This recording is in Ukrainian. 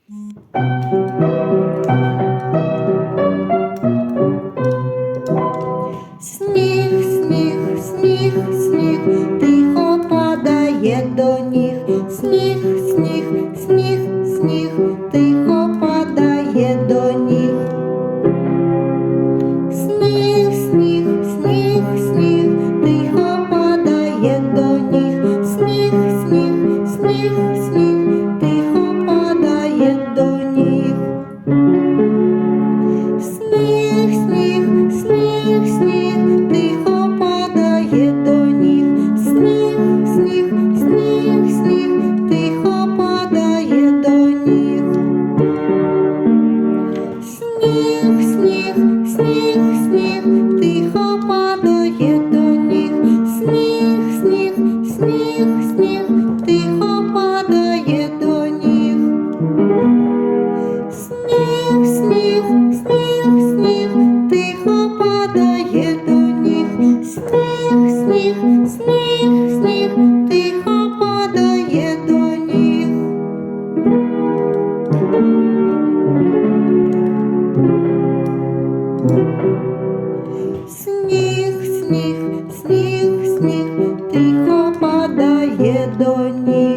Сніг, сніг, сніг, сніг, тихо падає до ніг. Сніг, сніг, сніг, сніг, тихо падає до ніг. Сніг, сніг, сніг, сніг, тихо падає до ніг. Сніг, сніг, сніг, сніг, тихо падає до ніг. Сніг, сніг, сніг, сніг, тихо падає до ніг. Сніг, сніг, сніг, сніг, тихо падає до ніг. Сніг, сніг, сніг, сніг, тихо падає до ніг. Сніг, сніг, сніг, сніг, тихо падає до ніг. Сніг, сніг, сніг, сніг, тихо падає до ніг. Сніг, сніг, сніг, сніг, тихо падає до ніг. Сніг, сніг, сніг, сніг, тихо падає до ніг.